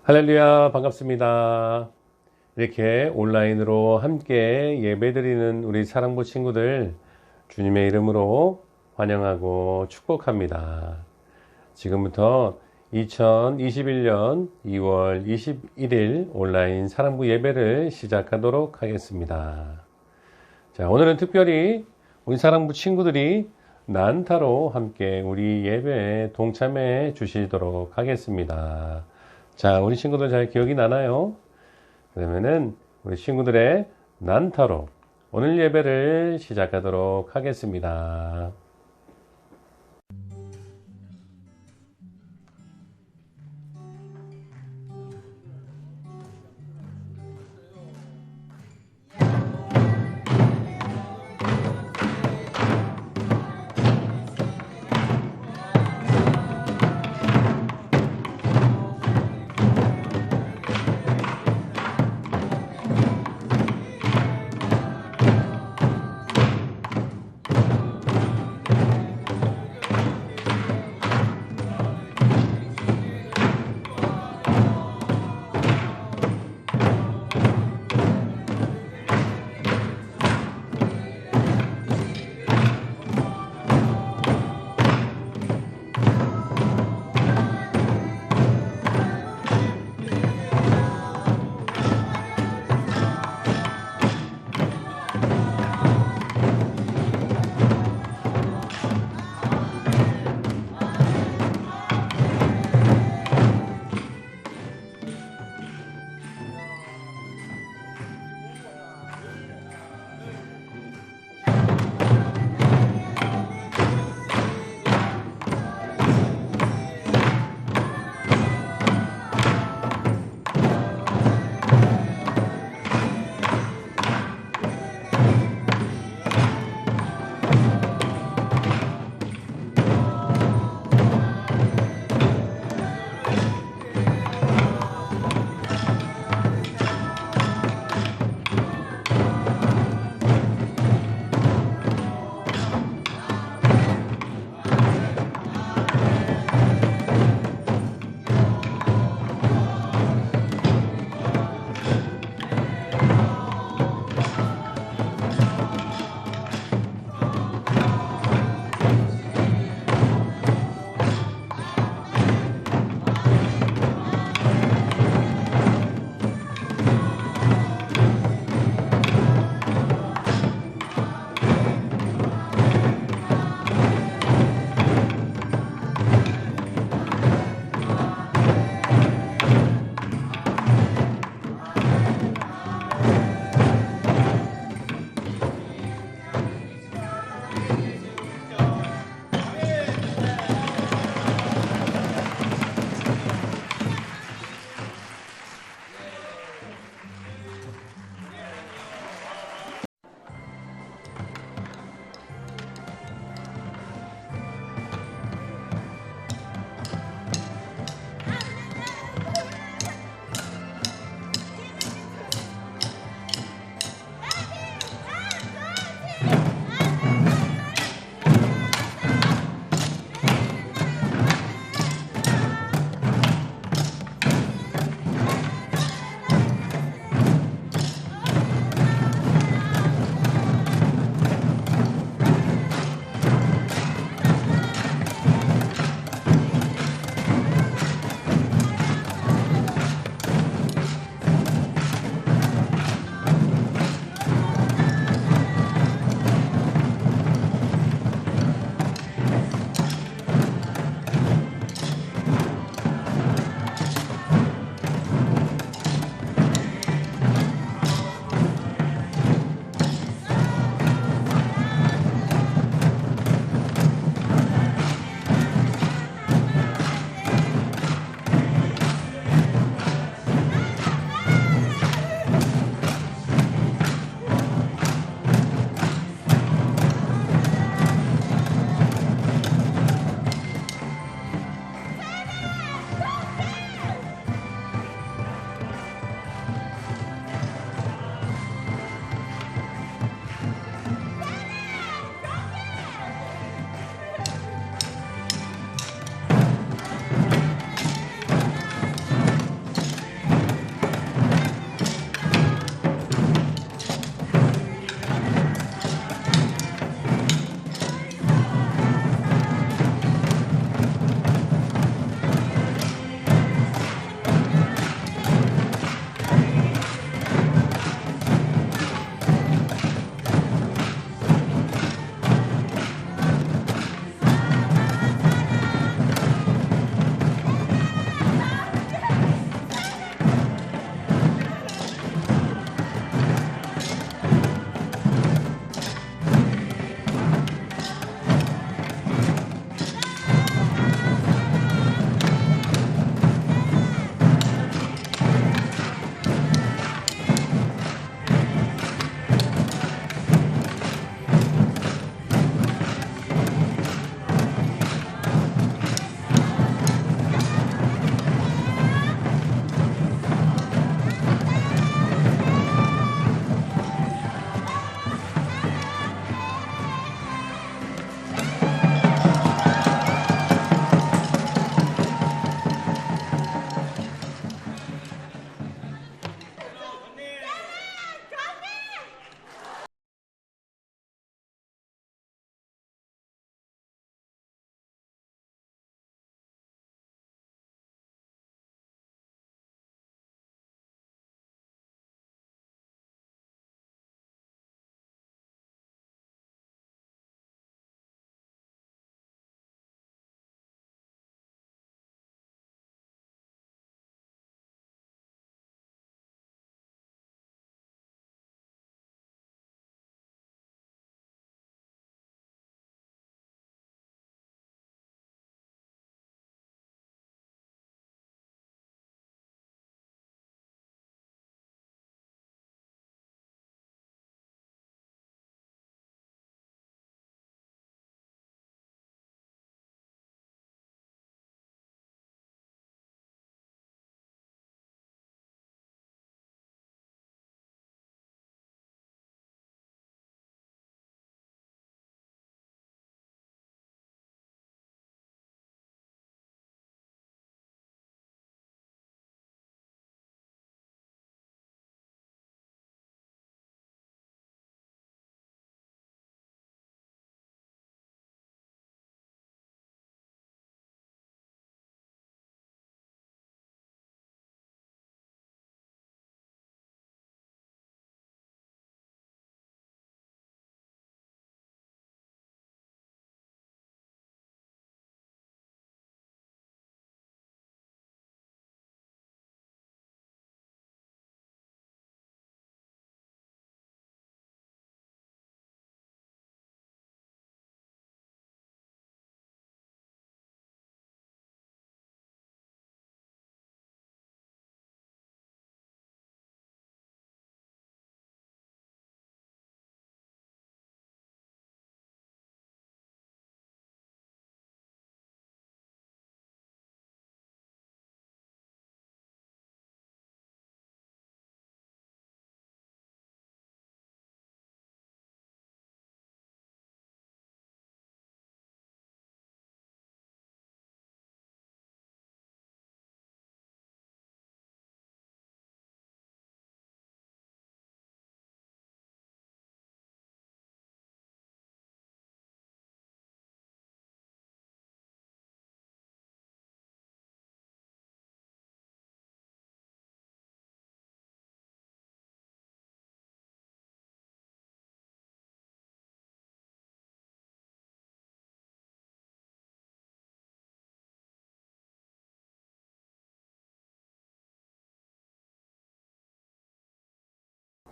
할렐루야, 반갑습니다. 이렇게 온라인으로 함께 예배드리는 우리 사랑부 친구들 주님의 이름으로 환영하고 축복합니다. 지금부터 2021년 2월 21일 온라인 사랑부 예배를 시작하도록 하겠습니다. 자, 오늘은 특별히 우리 사랑부 친구들이 난타로 함께 우리 예배에 동참해 주시도록 하겠습니다. 자, 우리 친구들 잘 기억이 나나요? 그러면은 우리 친구들의 난타로 오늘 예배를 시작하도록 하겠습니다.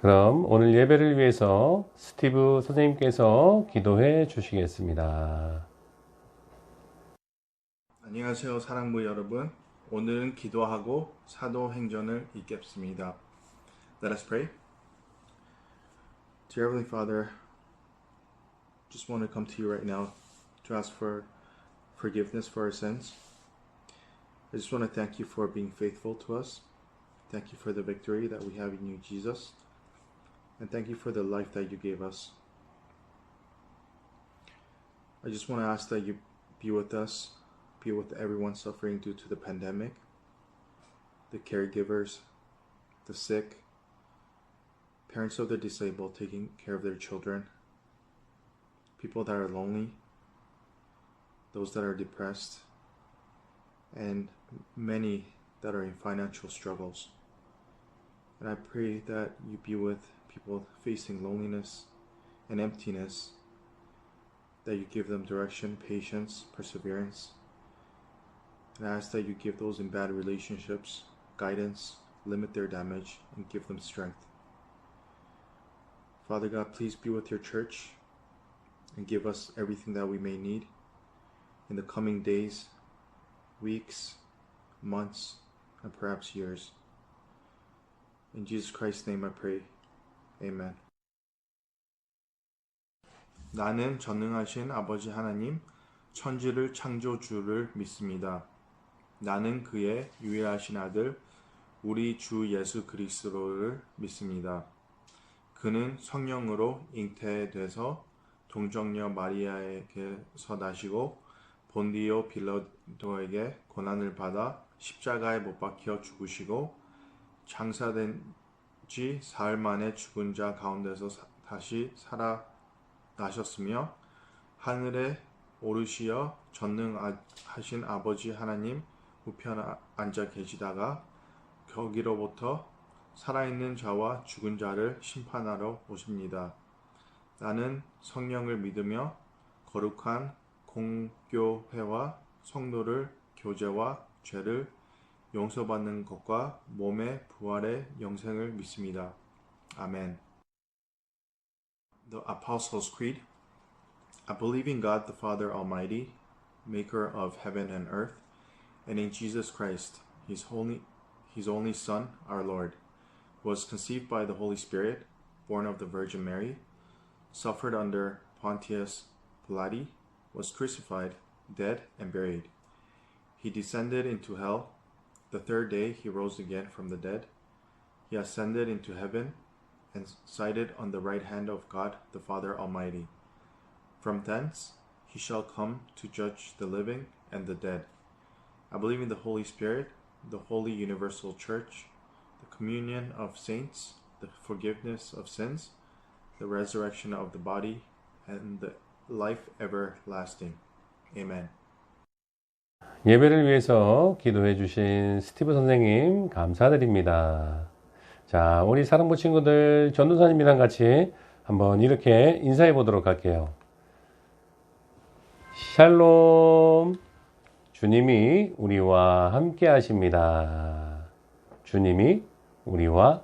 그럼 오늘 예배를 위해서 스티브 선생님께서 기도해 주시겠습니다. 안녕하세요, 사랑부 여러분. 오늘은 기도하고 사도행전을 읽겠습니다. Let us pray. Dear Heavenly Father, just want to come to you right now to ask for forgiveness for our sins. I just want to thank you for being faithful to us. Thank you for the victory that we have in you, Jesus. And thank you for the life that you gave us. I just want to ask that you be with us, be with everyone suffering due to the pandemic, the caregivers, the sick, parents of the disabled taking care of their children, people that are lonely, those that are depressed, and many that are in financial struggles. And I pray that you be with people facing loneliness and emptiness, that you give them direction, patience, perseverance. And I ask that you give those in bad relationships guidance, limit their damage, and give them strength. Father God, please be with your church and give us everything that we may need in the coming days, weeks, months, and perhaps years. In Jesus Christ's name I pray. Amen. 나는 전능하신 아버지 하나님, 천지를 창조주를 믿습니다. 나는 그의 유일하신 아들, 우리 주 예수 그리스도를 믿습니다. 그는 성령으로 잉태돼서 동정녀 마리아에게서 나시고 본디오 빌라도에게 고난을 받아 십자가에 못 박혀 죽으시고 장사된 지 사흘 만에 죽은 자 가운데서 다시 살아나셨으며 하늘에 오르시어 전능하신 아버지 하나님 우편에 앉아 계시다가 거기로부터 살아있는 자와 죽은 자를 심판하러 오십니다. 나는 성령을 믿으며 거룩한 공교회와 성도를 교제와 죄를 용서받는 것과 몸의 부활의 영생을 믿습니다. 아멘. The Apostles' Creed. I believe in God the Father Almighty, maker of heaven and earth, and in Jesus Christ, his only Son, our Lord, who was conceived by the Holy Spirit, born of the Virgin Mary, suffered under Pontius Pilate, was crucified, dead, and buried. He descended into hell. The third day he rose again from the dead. He ascended into heaven and sited on the right hand of God the Father Almighty. From thence he shall come to judge the living and the dead. I believe in the Holy Spirit, the holy universal church, the communion of saints, the forgiveness of sins, the resurrection of the body, and the life everlasting. Amen. 예배를 위해서 기도해 주신 스티브 선생님 감사드립니다. 자, 우리 사랑부 친구들 전도사님이랑 같이 한번 이렇게 인사해 보도록 할게요. 샬롬. 주님이 우리와 함께 하십니다. 주님이 우리와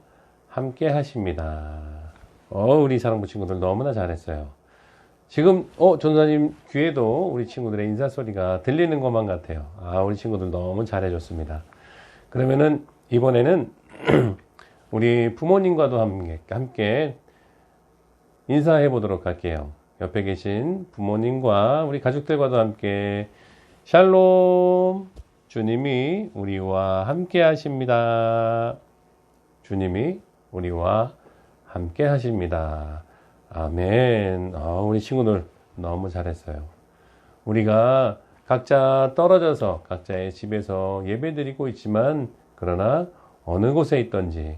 함께 하십니다. 우리 사랑부 친구들 너무나 잘했어요. 지금 전도사님 귀에도 우리 친구들의 인사소리가 들리는 것만 같아요. 우리 친구들 너무 잘해줬습니다. 그러면은 이번에는 우리 부모님과도 함께 인사해 보도록 할게요. 옆에 계신 부모님과 우리 가족들과도 함께 샬롬. 주님이 우리와 함께 하십니다. 주님이 우리와 함께 하십니다. 아멘. 우리 친구들 너무 잘했어요. 우리가 각자 떨어져서 각자의 집에서 예배드리고 있지만 그러나 어느 곳에 있든지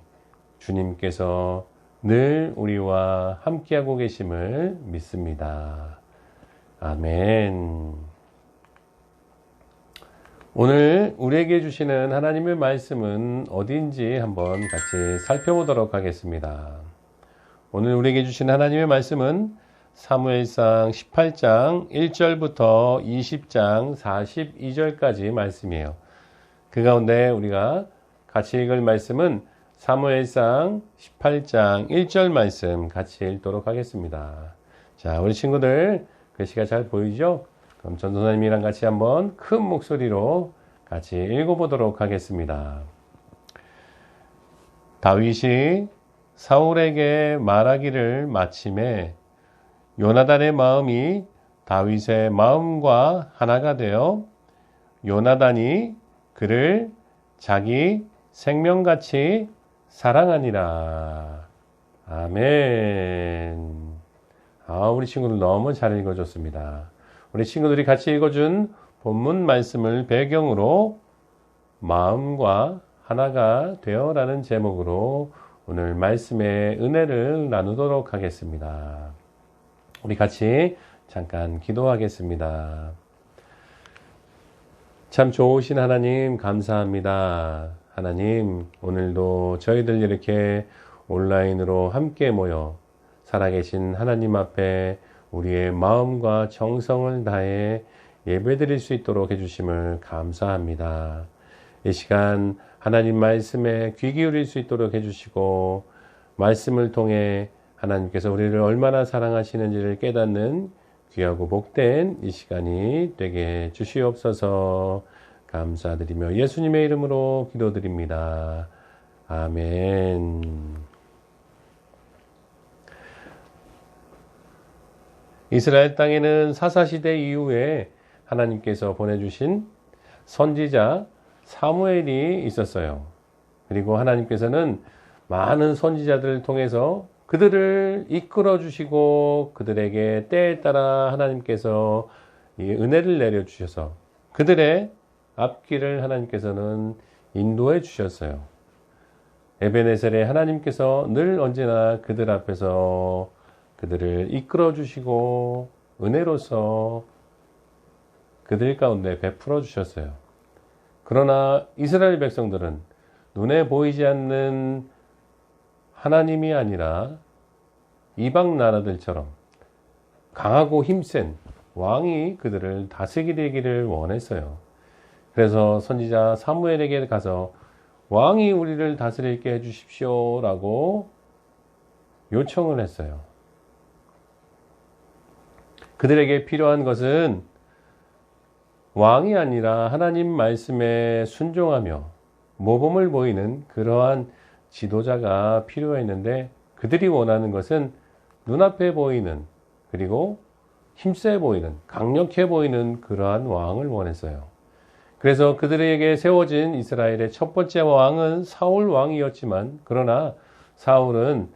주님께서 늘 우리와 함께하고 계심을 믿습니다. 아멘. 오늘 우리에게 주시는 하나님의 말씀은 어디인지 한번 같이 살펴보도록 하겠습니다. 오늘 우리에게 주신 하나님의 말씀은 사무엘상 18장 1절부터 20장 42절까지 말씀이에요. 그 가운데 우리가 같이 읽을 말씀은 사무엘상 18장 1절 말씀 같이 읽도록 하겠습니다. 자, 우리 친구들 글씨가 잘 보이죠? 그럼 전도사님이랑 같이 한번 큰 목소리로 같이 읽어보도록 하겠습니다. 다윗이 사울에게 말하기를 마침에 요나단의 마음이 다윗의 마음과 하나가 되어 요나단이 그를 자기 생명같이 사랑하니라. 아멘. 우리 친구들 너무 잘 읽어줬습니다. 우리 친구들이 같이 읽어준 본문 말씀을 배경으로 마음과 하나가 되어라는 제목으로 오늘 말씀의 은혜를 나누도록 하겠습니다. 우리 같이 잠깐 기도하겠습니다. 참 좋으신 하나님 감사합니다. 하나님 오늘도 저희들 이렇게 온라인으로 함께 모여 살아계신 하나님 앞에 우리의 마음과 정성을 다해 예배드릴 수 있도록 해주심을 감사합니다. 이 시간 하나님 말씀에 귀 기울일 수 있도록 해주시고 말씀을 통해 하나님께서 우리를 얼마나 사랑하시는지를 깨닫는 귀하고 복된 이 시간이 되게 주시옵소서. 감사드리며 예수님의 이름으로 기도드립니다. 아멘. 이스라엘 땅에는 사사시대 이후에 하나님께서 보내주신 선지자 사무엘이 있었어요. 그리고 하나님께서는 많은 선지자들을 통해서 그들을 이끌어 주시고 그들에게 때에 따라 하나님께서 이 은혜를 내려주셔서 그들의 앞길을 하나님께서는 인도해 주셨어요. 에베네셀에 하나님께서 늘 언제나 그들 앞에서 그들을 이끌어 주시고 은혜로서 그들 가운데 베풀어 주셨어요. 그러나 이스라엘 백성들은 눈에 보이지 않는 하나님이 아니라 이방 나라들처럼 강하고 힘센 왕이 그들을 다스리게 되기를 원했어요. 그래서 선지자 사무엘에게 가서 왕이 우리를 다스리게 해주십시오 라고 요청을 했어요. 그들에게 필요한 것은 왕이 아니라 하나님 말씀에 순종하며 모범을 보이는 그러한 지도자가 필요했는데 그들이 원하는 것은 눈앞에 보이는 그리고 힘세 보이는 강력해 보이는 그러한 왕을 원했어요. 그래서 그들에게 세워진 이스라엘의 첫 번째 왕은 사울 왕이었지만 그러나 사울은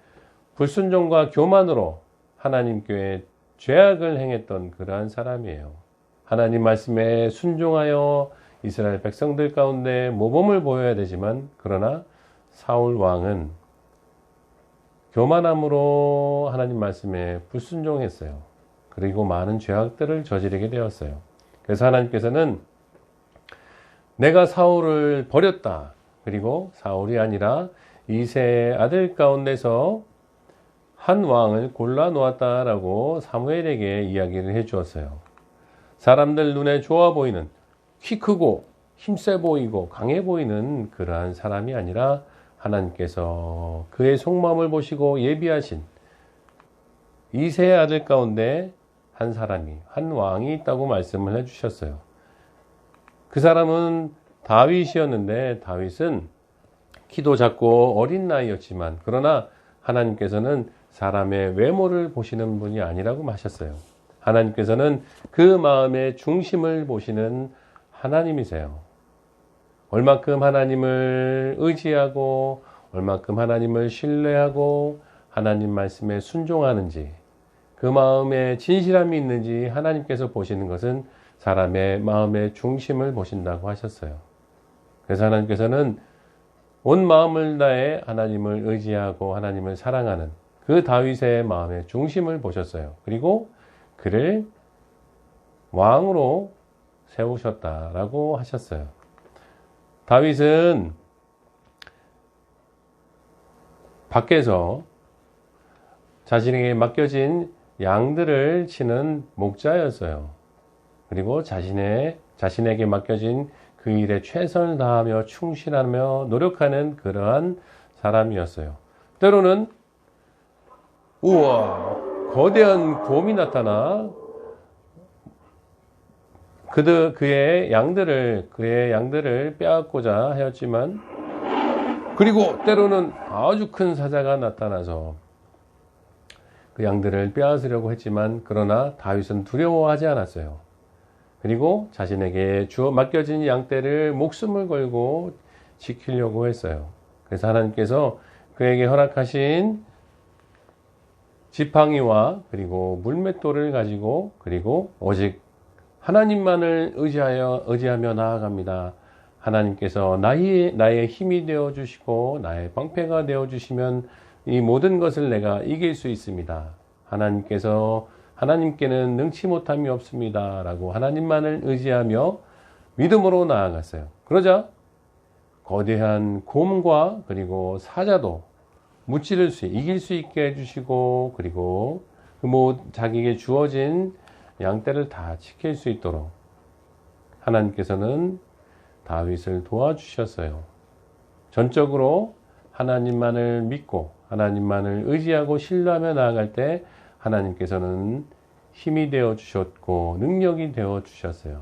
불순종과 교만으로 하나님께 죄악을 행했던 그러한 사람이에요. 하나님 말씀에 순종하여 이스라엘 백성들 가운데 모범을 보여야 되지만 그러나 사울 왕은 교만함으로 하나님 말씀에 불순종했어요. 그리고 많은 죄악들을 저지르게 되었어요. 그래서 하나님께서는 내가 사울을 버렸다. 그리고 사울이 아니라 이새의 아들 가운데서 한 왕을 골라 놓았다라고 사무엘에게 이야기를 해 주었어요. 사람들 눈에 좋아 보이는 키 크고 힘세 보이고 강해 보이는 그러한 사람이 아니라 하나님께서 그의 속마음을 보시고 예비하신 이새의 아들 가운데 한 사람이 한 왕이 있다고 말씀을 해 주셨어요. 그 사람은 다윗이었는데 다윗은 키도 작고 어린 나이였지만 그러나 하나님께서는 사람의 외모를 보시는 분이 아니라고 하셨어요. 하나님께서는 그 마음의 중심을 보시는 하나님이세요. 얼마큼 하나님을 의지하고 얼마큼 하나님을 신뢰하고 하나님 말씀에 순종하는지 그 마음에 진실함이 있는지 하나님께서 보시는 것은 사람의 마음의 중심을 보신다고 하셨어요. 그래서 하나님께서는 온 마음을 다해 하나님을 의지하고 하나님을 사랑하는 그 다윗의 마음의 중심을 보셨어요. 그리고 그를 왕으로 세우셨다라고 하셨어요. 다윗은 밖에서 자신에게 맡겨진 양들을 치는 목자였어요. 그리고 자신에게 맡겨진 그 일에 최선을 다하며 충실하며 노력하는 그러한 사람이었어요. 때로는 우와 거대한 곰이 나타나 그의 양들을 빼앗고자 하였지만, 그리고 때로는 아주 큰 사자가 나타나서 그 양들을 빼앗으려고 했지만, 그러나 다윗은 두려워하지 않았어요. 그리고 자신에게 맡겨진 양떼를 목숨을 걸고 지키려고 했어요. 그래서 하나님께서 그에게 허락하신 지팡이와 그리고 물맷돌을 가지고, 그리고 오직 하나님만을 의지하며 나아갑니다. 하나님께서 나의 힘이 되어 주시고 나의 방패가 되어 주시면 이 모든 것을 내가 이길 수 있습니다. 하나님께는 능치 못함이 없습니다. 라고 하나님만을 의지하며 믿음으로 나아갔어요. 그러자 거대한 곰과 그리고 사자도 이길 수 있게 해주시고, 그리고 자기에게 주어진 양떼를 다 지킬 수 있도록 하나님께서는 다윗을 도와주셨어요. 전적으로 하나님만을 믿고 하나님만을 의지하고 신뢰하며 나아갈 때 하나님께서는 힘이 되어 주셨고 능력이 되어 주셨어요.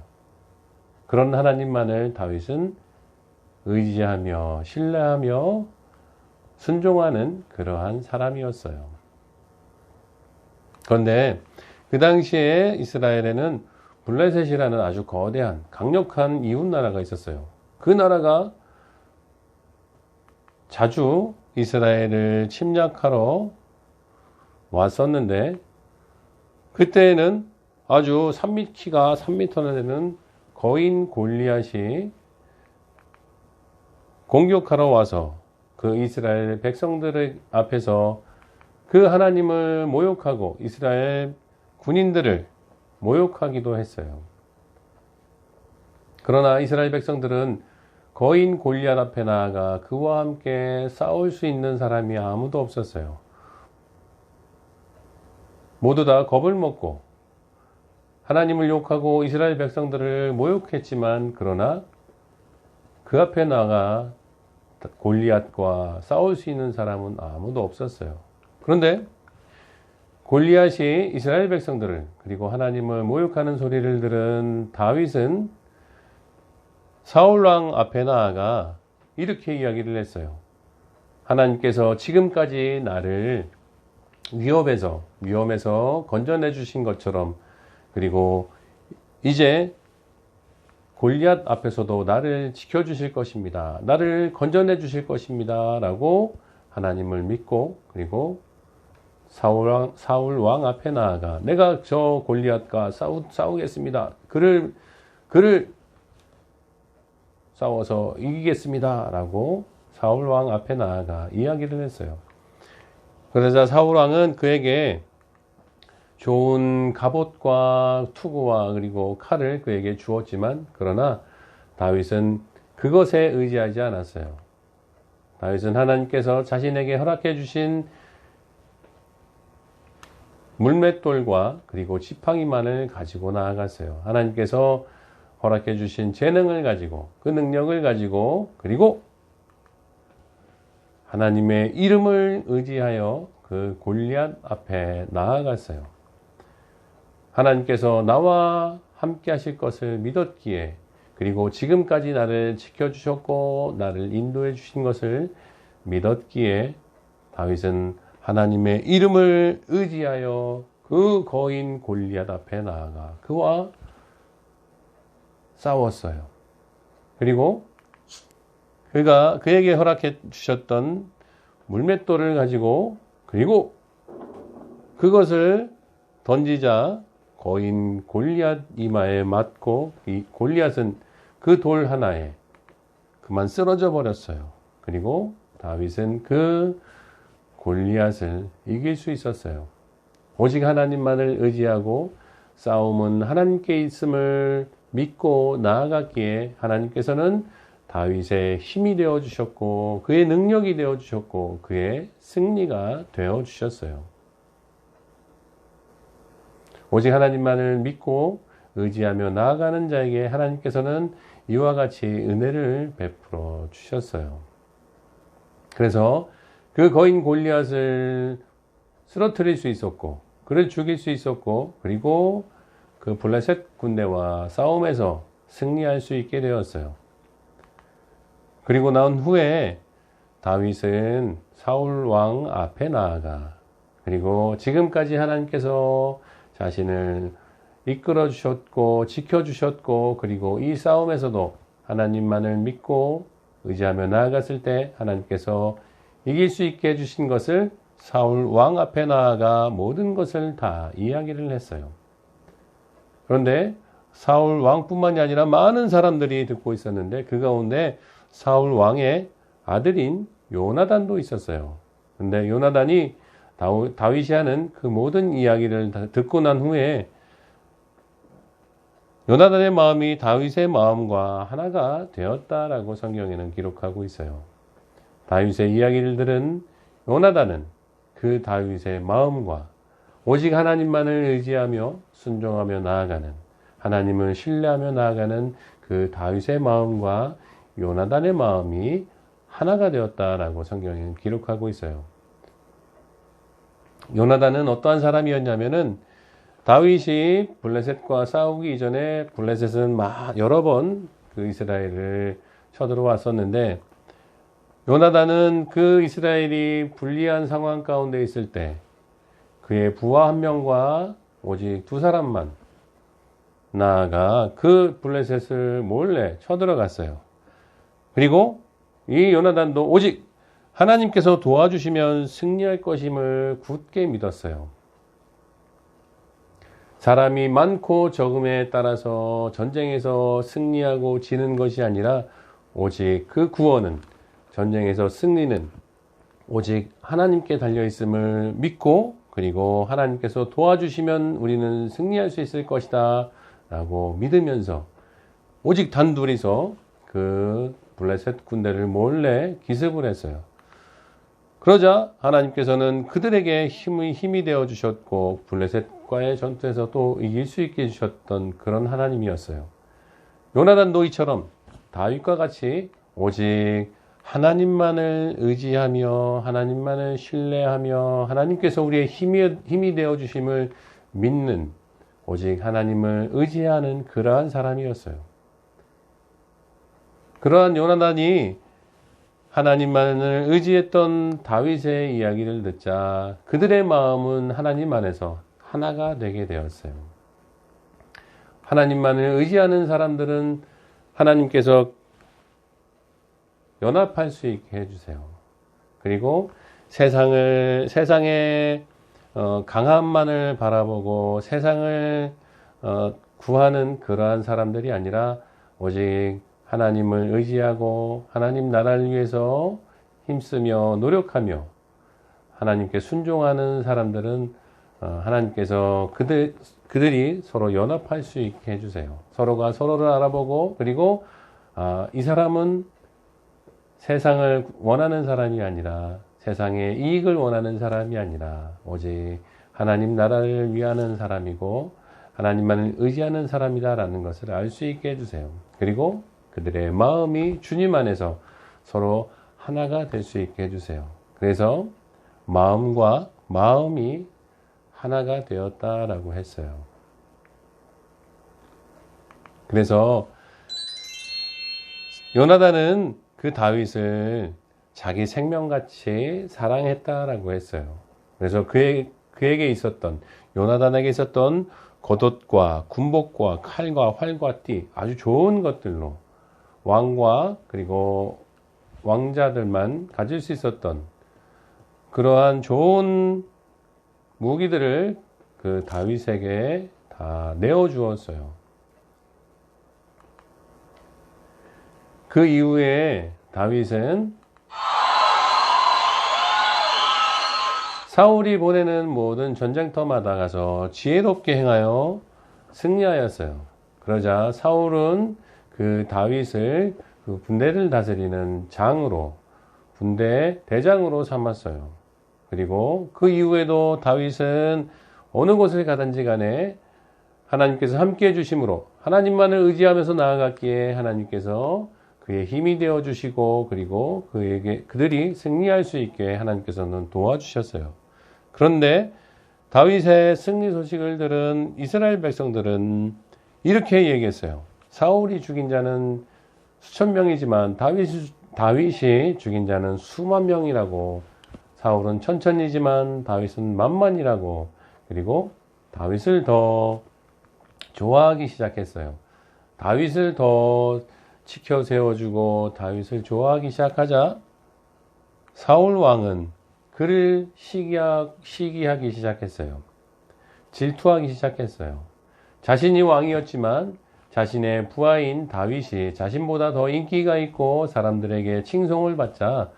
그런 하나님만을 다윗은 의지하며 신뢰하며 순종하는 그러한 사람이었어요. 그런데 그 당시에 이스라엘에는 블레셋이라는 아주 거대한 강력한 이웃나라가 있었어요. 그 나라가 자주 이스라엘을 침략하러 왔었는데, 그때에는 아주 키가 3m나 되는 거인 골리앗이 공격하러 와서 그 이스라엘 백성들 앞에서 그 하나님을 모욕하고 이스라엘 군인들을 모욕하기도 했어요. 그러나 이스라엘 백성들은 거인 골리앗 앞에 나아가 그와 함께 싸울 수 있는 사람이 아무도 없었어요. 모두 다 겁을 먹고 하나님을 욕하고 이스라엘 백성들을 모욕했지만, 그러나 그 앞에 나가 골리앗과 싸울 수 있는 사람은 아무도 없었어요. 그런데 골리앗이 이스라엘 백성들을 그리고 하나님을 모욕하는 소리를 들은 다윗은 사울왕 앞에 나아가 이렇게 이야기를 했어요. 하나님께서 지금까지 나를 위험에서 건져내 주신 것처럼, 그리고 이제 골리앗 앞에서도 나를 지켜주실 것입니다. 나를 건져내 주실 것입니다. 라고 하나님을 믿고, 그리고 사울왕 앞에 나아가 내가 저 골리앗과 싸우겠습니다. 그를 싸워서 이기겠습니다. 라고 사울왕 앞에 나아가 이야기를 했어요. 그러자 사울왕은 그에게 좋은 갑옷과 투구와 그리고 칼을 그에게 주었지만, 그러나 다윗은 그것에 의지하지 않았어요. 다윗은 하나님께서 자신에게 허락해 주신 물맷돌과 그리고 지팡이만을 가지고 나아갔어요. 하나님께서 허락해 주신 재능을 가지고, 그 능력을 가지고, 그리고 하나님의 이름을 의지하여 그 골리앗 앞에 나아갔어요. 하나님께서 나와 함께 하실 것을 믿었기에, 그리고 지금까지 나를 지켜주셨고 나를 인도해 주신 것을 믿었기에 다윗은 하나님의 이름을 의지하여 그 거인 골리앗 앞에 나아가 그와 싸웠어요. 그리고 그에게 허락해 주셨던 물맷돌을 가지고, 그리고 그것을 던지자 거인 골리앗 이마에 맞고 이 골리앗은 그 돌 하나에 그만 쓰러져 버렸어요. 그리고 다윗은 그 골리앗을 이길 수 있었어요. 오직 하나님만을 의지하고 싸움은 하나님께 있음을 믿고 나아갔기에 하나님께서는 다윗의 힘이 되어 주셨고 그의 능력이 되어 주셨고 그의 승리가 되어 주셨어요. 오직 하나님만을 믿고 의지하며 나아가는 자에게 하나님께서는 이와 같이 은혜를 베풀어 주셨어요. 그래서 그 거인 골리앗을 쓰러뜨릴 수 있었고, 그를 죽일 수 있었고, 그리고 그 블레셋 군대와 싸움에서 승리할 수 있게 되었어요. 그리고 난 후에 다윗은 사울 왕 앞에 나아가, 그리고 지금까지 하나님께서 자신을 이끌어 주셨고 지켜 주셨고, 그리고 이 싸움에서도 하나님만을 믿고 의지하며 나아갔을 때 하나님께서 이길 수 있게 해주신 것을 사울 왕 앞에 나아가 모든 것을 다 이야기를 했어요. 그런데 사울 왕뿐만이 아니라 많은 사람들이 듣고 있었는데 그 가운데 사울 왕의 아들인 요나단도 있었어요. 그런데 요나단이 다윗이 하는 그 모든 이야기를 다 듣고 난 후에 요나단의 마음이 다윗의 마음과 하나가 되었다라고 성경에는 기록하고 있어요. 다윗의 이야기를 들은 요나단은 그 다윗의 마음과 오직 하나님만을 의지하며 순종하며 나아가는, 하나님을 신뢰하며 나아가는 그 다윗의 마음과 요나단의 마음이 하나가 되었다라고 성경에는 기록하고 있어요. 요나단은 어떠한 사람이었냐면은 다윗이 블레셋과 싸우기 이전에 블레셋은 여러 번 그 이스라엘을 쳐들어왔었는데, 요나단은 그 이스라엘이 불리한 상황 가운데 있을 때 그의 부하 한 명과 오직 두 사람만 나아가 그 블레셋을 몰래 쳐들어갔어요. 그리고 이 요나단도 오직 하나님께서 도와주시면 승리할 것임을 굳게 믿었어요. 사람이 많고 적음에 따라서 전쟁에서 승리하고 지는 것이 아니라 오직 그 구원은, 전쟁에서 승리는 오직 하나님께 달려있음을 믿고, 그리고 하나님께서 도와주시면 우리는 승리할 수 있을 것이다 라고 믿으면서 오직 단둘이서 그 블레셋 군대를 몰래 기습을 했어요. 그러자 하나님께서는 그들에게 힘이 되어 주셨고 블레셋과의 전투에서 또 이길 수 있게 해주셨던 그런 하나님이었어요. 요나단도 이처럼 다윗과 같이 오직 하나님만을 의지하며 하나님만을 신뢰하며 하나님께서 우리의 힘이 되어 주심을 믿는, 오직 하나님을 의지하는 그러한 사람이었어요. 그러한 요나단이 하나님만을 의지했던 다윗의 이야기를 듣자 그들의 마음은 하나님 안에서 하나가 되게 되었어요. 하나님만을 의지하는 사람들은 하나님께서 연합할 수 있게 해주세요. 그리고 세상의 강함만을 바라보고 세상을 구하는 그러한 사람들이 아니라 오직 하나님을 의지하고 하나님 나라를 위해서 힘쓰며 노력하며 하나님께 순종하는 사람들은 하나님께서 그들이 서로 연합할 수 있게 해주세요. 서로가 서로를 알아보고, 그리고 이 사람은 세상을 원하는 사람이 아니라, 세상의 이익을 원하는 사람이 아니라 오직 하나님 나라를 위하는 사람이고 하나님만을 의지하는 사람이다라는 것을 알 수 있게 해주세요. 그리고 그들의 마음이 주님 안에서 서로 하나가 될 수 있게 해주세요. 그래서 마음과 마음이 하나가 되었다라고 했어요. 그래서 요나단은 그 다윗을 자기 생명같이 사랑했다라고 했어요. 그래서 그에게 있었던, 요나단에게 있었던 겉옷과 군복과 칼과 활과 띠, 아주 좋은 것들로 왕과 그리고 왕자들만 가질 수 있었던 그러한 좋은 무기들을 그 다윗에게 다 내어주었어요. 그 이후에 다윗은 사울이 보내는 모든 전쟁터마다 가서 지혜롭게 행하여 승리하였어요. 그러자 사울은 그 다윗을 그 군대를 다스리는 장으로, 군대 대장으로 삼았어요. 그리고 그 이후에도 다윗은 어느 곳을 가든지 간에 하나님께서 함께 해주심으로 하나님만을 의지하면서 나아갔기에 하나님께서 그의 힘이 되어 주시고 그리고 그들이 승리할 수 있게 하나님께서는 도와주셨어요. 그런데 다윗의 승리 소식을 들은 이스라엘 백성들은 이렇게 얘기했어요. 사울이 죽인 자는 수천 명이지만 다윗이 죽인 자는 수만 명이라고. 사울은 천천이지만 다윗은 만만이라고. 그리고 다윗을 더 좋아하기 시작했어요. 다윗을 더 지켜 세워주고 다윗을 좋아하기 시작하자 사울 왕은 그를 시기하기 시작했어요. 질투하기 시작했어요. 자신이 왕이었지만 자신의 부하인 다윗이 자신보다 더 인기가 있고 사람들에게 칭송을 받자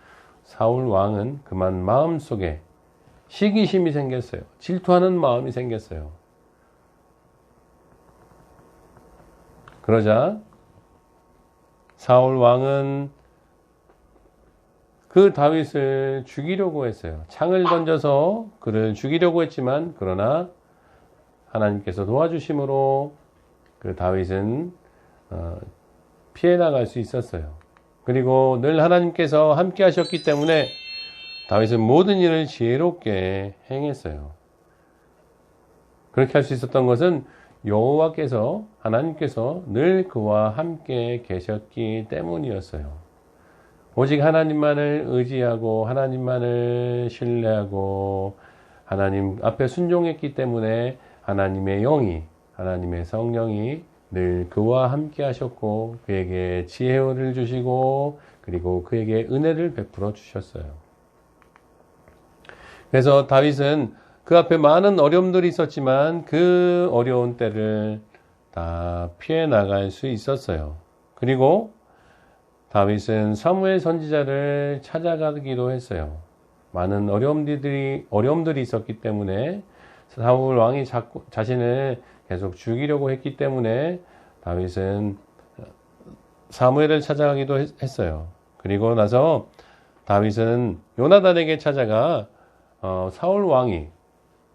사울 왕은 그만 마음속에 시기심이 생겼어요. 질투하는 마음이 생겼어요. 그러자 사울 왕은 그 다윗을 죽이려고 했어요. 창을 던져서 그를 죽이려고 했지만 그러나 하나님께서 도와주심으로 그 다윗은 피해 나갈 수 있었어요. 그리고 늘 하나님께서 함께 하셨기 때문에 다윗은 모든 일을 지혜롭게 행했어요. 그렇게 할 수 있었던 것은 여호와께서 하나님께서 늘 그와 함께 계셨기 때문이었어요. 오직 하나님만을 의지하고 하나님만을 신뢰하고 하나님 앞에 순종했기 때문에 하나님의 영이 하나님의 성령이 늘 그와 함께 하셨고 그에게 지혜를 주시고 그리고 그에게 은혜를 베풀어 주셨어요. 그래서 다윗은 그 앞에 많은 어려움들이 있었지만 그 어려운 때를 다 피해 나갈 수 있었어요. 그리고 다윗은 사무엘 선지자를 찾아가기도 했어요. 많은 어려움들이 있었기 때문에 사울 왕이 자신을 계속 죽이려고 했기 때문에 다윗은 사무엘을 찾아가기도 했어요. 그리고 나서 다윗은 요나단에게 찾아가 사울 왕이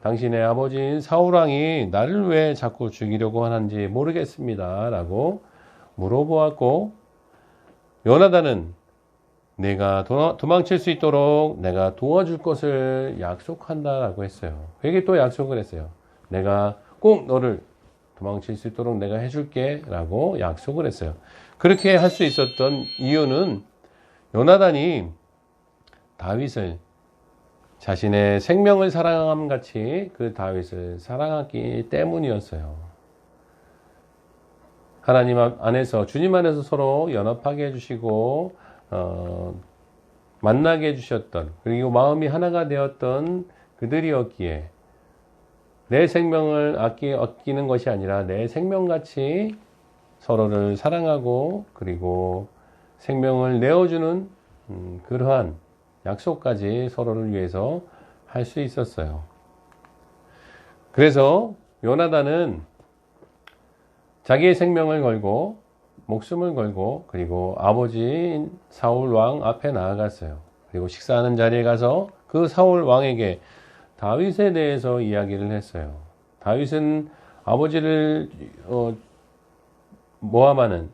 당신의 아버지인 사울 왕이 나를 왜 자꾸 죽이려고 하는지 모르겠습니다 라고 물어보았고 요나단은 내가 도망칠 수 있도록 내가 도와줄 것을 약속한다 라고 했어요. 그에게 또 약속을 했어요. 내가 꼭 너를 도망칠 수 있도록 내가 해줄게 라고 약속을 했어요. 그렇게 할 수 있었던 이유는 요나단이 다윗을 자신의 생명을 사랑함 같이 그 다윗을 사랑하기 때문이었어요. 하나님 안에서 주님 안에서 서로 연합하게 해주시고 만나게 해주셨던 그리고 마음이 하나가 되었던 그들이었기에 내 생명을 아끼는 것이 아니라 내 생명같이 서로를 사랑하고 그리고 생명을 내어주는 그러한 약속까지 서로를 위해서 할 수 있었어요. 그래서 요나단은 자기의 생명을 걸고 목숨을 걸고 그리고 아버지인 사울 왕 앞에 나아갔어요. 그리고 식사하는 자리에 가서 그 사울 왕에게 다윗에 대해서 이야기를 했어요. 다윗은 아버지를 모함하는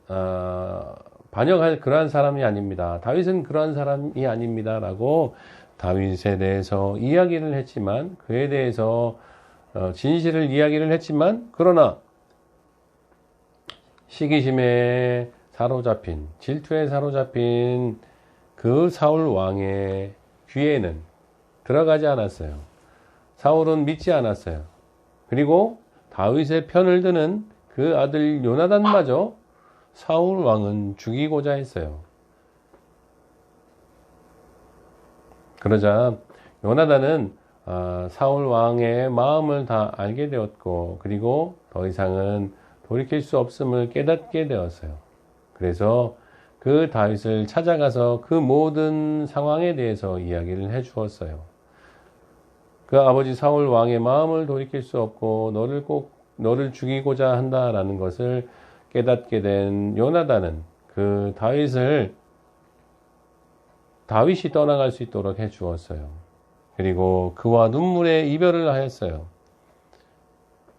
반역할 그러한 사람이 아닙니다. 다윗은 그러한 사람이 아닙니다. 라고 다윗에 대해서 이야기를 했지만 그에 대해서 진실을 이야기를 했지만 그러나 시기심에 사로잡힌 질투에 사로잡힌 그 사울 왕의 귀에는 들어가지 않았어요. 사울은 믿지 않았어요. 그리고 다윗의 편을 드는 그 아들 요나단마저 사울 왕은 죽이고자 했어요. 그러자 요나단은 사울 왕의 마음을 다 알게 되었고 그리고 더 이상은 돌이킬 수 없음을 깨닫게 되었어요. 그래서 그 다윗을 찾아가서 그 모든 상황에 대해서 이야기를 해 주었어요. 그 아버지 사울 왕의 마음을 돌이킬 수 없고 너를 죽이고자 한다라는 것을 깨닫게 된 요나단은 그 다윗이 떠나갈 수 있도록 해 주었어요. 그리고 그와 눈물의 이별을 하였어요.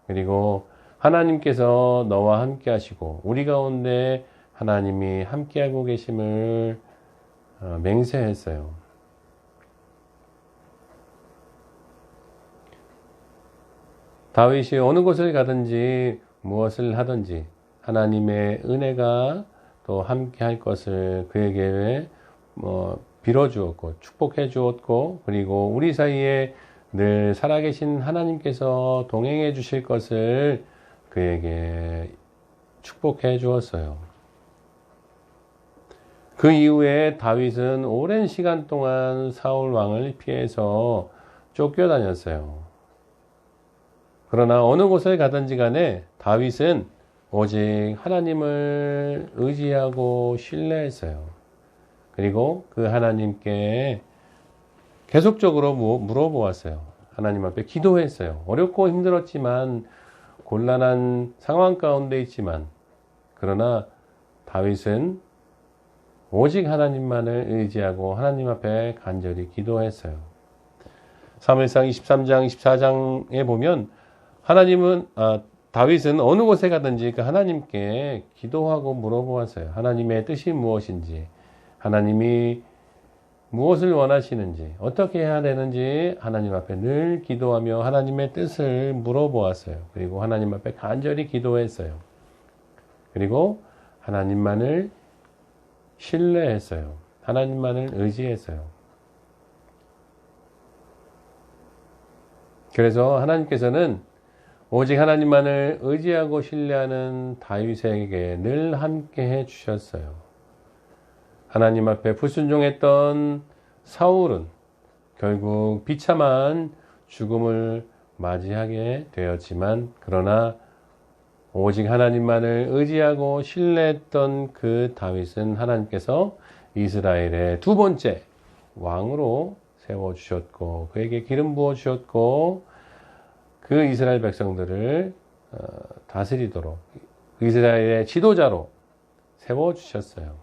그리고 하나님께서 너와 함께 하시고 우리 가운데 하나님이 함께하고 계심을 맹세했어요. 다윗이 어느 곳을 가든지 무엇을 하든지 하나님의 은혜가 또 함께할 것을 그에게 빌어주었고 축복해 주었고, 그리고 우리 사이에 늘 살아계신 하나님께서 동행해 주실 것을 그에게 축복해 주었어요. 그 이후에 다윗은 오랜 시간 동안 사울 왕을 피해서 쫓겨다녔어요. 그러나 어느 곳을 가든지 간에 다윗은 오직 하나님을 의지하고 신뢰했어요. 그리고 그 하나님께 계속적으로 물어보았어요. 하나님 앞에 기도했어요. 어렵고 힘들었지만, 곤란한 상황 가운데 있지만, 그러나 다윗은 오직 하나님만을 의지하고 하나님 앞에 간절히 기도했어요. 사무엘상 23장, 24장에 보면 다윗은 어느 곳에 가든지 그 하나님께 기도하고 물어보았어요. 하나님의 뜻이 무엇인지, 하나님이 무엇을 원하시는지, 어떻게 해야 되는지 하나님 앞에 늘 기도하며 하나님의 뜻을 물어보았어요. 그리고 하나님 앞에 간절히 기도했어요. 그리고 하나님만을 신뢰했어요. 하나님만을 의지했어요. 그래서 하나님께서는 오직 하나님만을 의지하고 신뢰하는 다윗에게 늘 함께 해 주셨어요. 하나님 앞에 불순종했던 사울은 결국 비참한 죽음을 맞이하게 되었지만, 그러나 오직 하나님만을 의지하고 신뢰했던 그 다윗은 하나님께서 이스라엘의 두 번째 왕으로 세워주셨고, 그에게 기름 부어주셨고, 그 이스라엘 백성들을 다스리도록 이스라엘의 지도자로 세워주셨어요.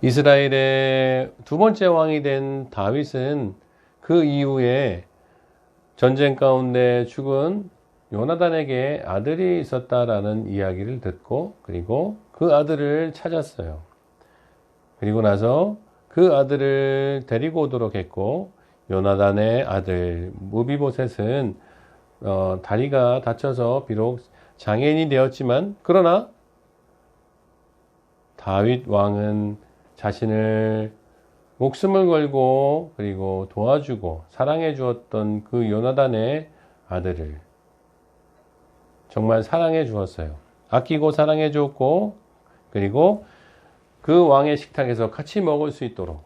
이스라엘의 두 번째 왕이 된 다윗은 그 이후에 전쟁 가운데 죽은 요나단에게 아들이 있었다라는 이야기를 듣고, 그리고 그 아들을 찾았어요. 그리고 나서 그 아들을 데리고 오도록 했고, 요나단의 아들 무비보셋은 다리가 다쳐서 비록 장애인이 되었지만, 그러나 다윗 왕은 자신을 목숨을 걸고 그리고 도와주고 사랑해 주었던 그 요나단의 아들을 정말 사랑해 주었어요. 아끼고 사랑해 주었고, 그리고 그 왕의 식탁에서 같이 먹을 수 있도록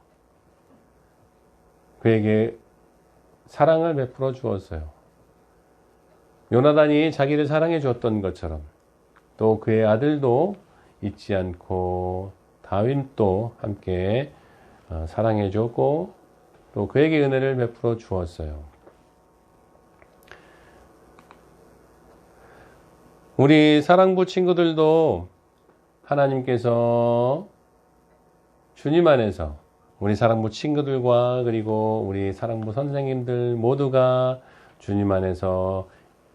그에게 사랑을 베풀어 주었어요. 요나단이 자기를 사랑해 주었던 것처럼 또 그의 아들도 잊지 않고 다윗도 함께 사랑해 주었고, 또 그에게 은혜를 베풀어 주었어요. 우리 사랑부 친구들도 하나님께서 주님 안에서 우리 사랑부 친구들과 그리고 우리 사랑부 선생님들 모두가 주님 안에서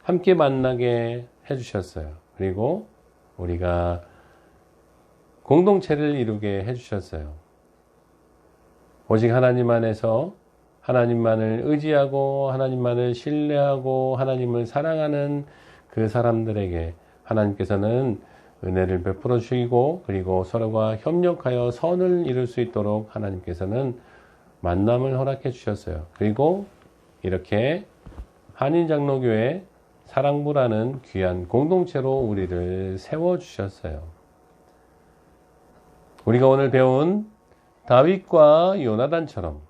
함께 만나게 해주셨어요. 그리고 우리가 공동체를 이루게 해주셨어요. 오직 하나님 안에서 하나님만을 의지하고 하나님만을 신뢰하고 하나님을 사랑하는 그 사람들에게 하나님께서는 은혜를 베풀어 주시고, 그리고 서로가 협력하여 선을 이룰 수 있도록 하나님께서는 만남을 허락해 주셨어요. 그리고 이렇게 한인장로교회 사랑부라는 귀한 공동체로 우리를 세워주셨어요. 우리가 오늘 배운 다윗과 요나단처럼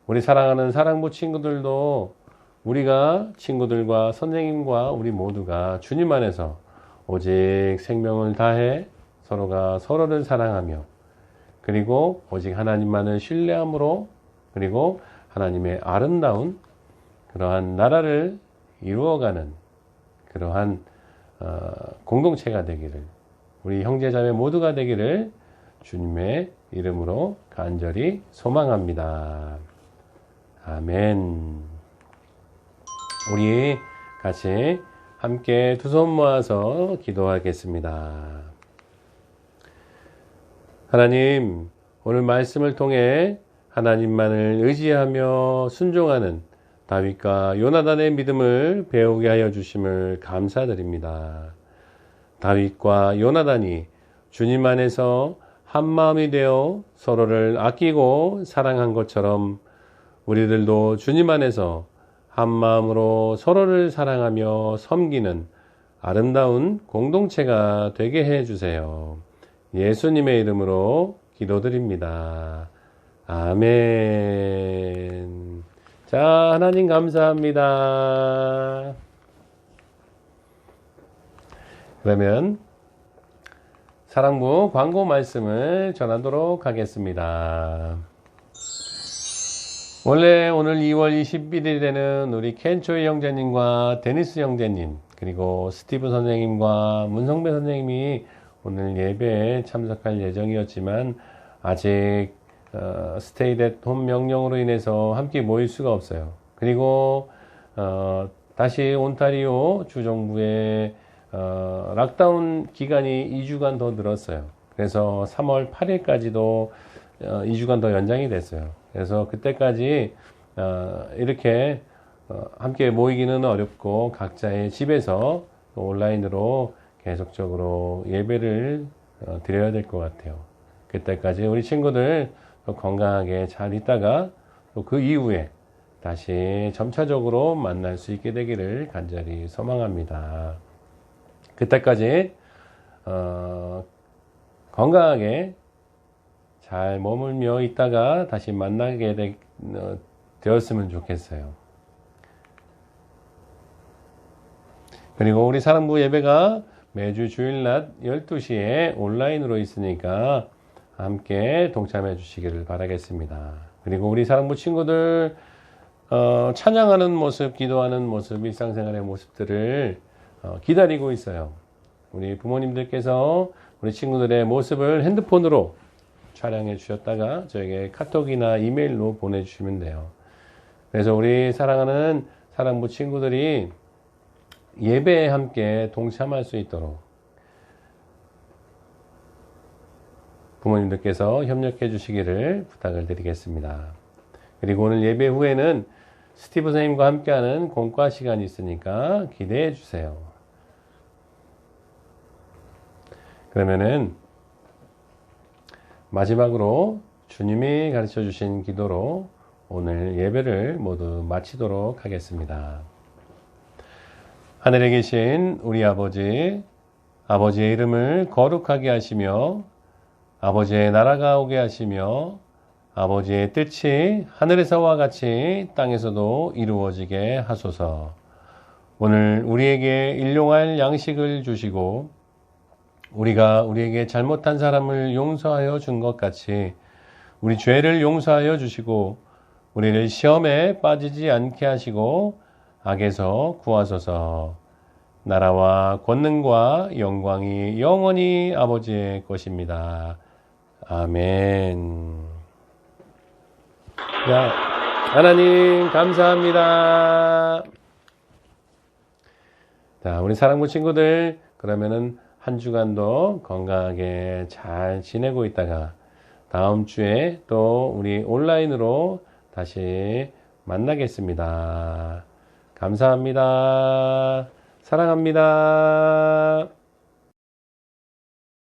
우리 사랑하는 사랑부 친구들도 우리가 친구들과 선생님과 우리 모두가 주님 안에서 오직 생명을 다해 서로가 서로를 사랑하며, 그리고 오직 하나님만을 신뢰함으로, 그리고 하나님의 아름다운 그러한 나라를 이루어가는 그러한 공동체가 되기를, 우리 형제자매 모두가 되기를 주님의 이름으로 간절히 소망합니다. 아멘. 우리 같이 함께 두 손 모아서 기도하겠습니다. 하나님, 오늘 말씀을 통해 하나님만을 의지하며 순종하는 다윗과 요나단의 믿음을 배우게 하여 주심을 감사드립니다. 다윗과 요나단이 주님 안에서 한 마음이 되어 서로를 아끼고 사랑한 것처럼 우리들도 주님 안에서 한 마음으로 서로를 사랑하며 섬기는 아름다운 공동체가 되게 해 주세요. 예수님의 이름으로 기도드립니다. 아멘. 자, 하나님 감사합니다. 그러면 사랑부 광고 말씀을 전하도록 하겠습니다. 원래 오늘 2월 21일에는 우리 켄초이 형제님과 데니스 형제님, 그리고 스티브 선생님과 문성배 선생님이 오늘 예배에 참석할 예정이었지만 아직 스테이 앳 홈 명령으로 인해서 함께 모일 수가 없어요. 그리고 다시 온타리오 주정부의 락다운 기간이 2주간 더 늘었어요. 그래서 3월 8일까지도 2주간 더 연장이 됐어요. 그래서 그때까지 이렇게 함께 모이기는 어렵고 각자의 집에서 온라인으로 계속적으로 예배를 드려야 될 것 같아요. 그때까지 우리 친구들 건강하게 잘 있다가 또 그 이후에 다시 점차적으로 만날 수 있게 되기를 간절히 소망합니다. 그때까지 건강하게 잘 머물며 있다가 다시 만나게 되었으면 좋겠어요. 그리고 우리 사랑부 예배가 매주 주일 낮 12시에 온라인으로 있으니까 함께 동참해 주시기를 바라겠습니다. 그리고 우리 사랑부 친구들 찬양하는 모습, 기도하는 모습, 일상생활의 모습들을 기다리고 있어요. 우리 부모님들께서 우리 친구들의 모습을 핸드폰으로 촬영해 주셨다가 저에게 카톡이나 이메일로 보내주시면 돼요. 그래서 우리 사랑하는 사랑부 친구들이 예배에 함께 동참할 수 있도록 부모님들께서 협력해 주시기를 부탁을 드리겠습니다. 그리고 오늘 예배 후에는 스티브 선생님과 함께하는 공과 시간이 있으니까 기대해 주세요. 그러면은 마지막으로 주님이 가르쳐 주신 기도로 오늘 예배를 모두 마치도록 하겠습니다. 하늘에 계신 우리 아버지, 아버지의 이름을 거룩하게 하시며 아버지의 나라가 오게 하시며 아버지의 뜻이 하늘에서와 같이 땅에서도 이루어지게 하소서. 오늘 우리에게 일용할 양식을 주시고 우리가 우리에게 잘못한 사람을 용서하여 준 것 같이 우리 죄를 용서하여 주시고 우리를 시험에 빠지지 않게 하시고 악에서 구하소서. 나라와 권능과 영광이 영원히 아버지의 것입니다. 아멘. 자, 하나님 감사합니다. 자, 우리 사랑부 친구들, 그러면은 한 주간도 건강하게 잘 지내고 있다가 다음 주에 또 우리 온라인으로 다시 만나겠습니다. 감사합니다. 사랑합니다.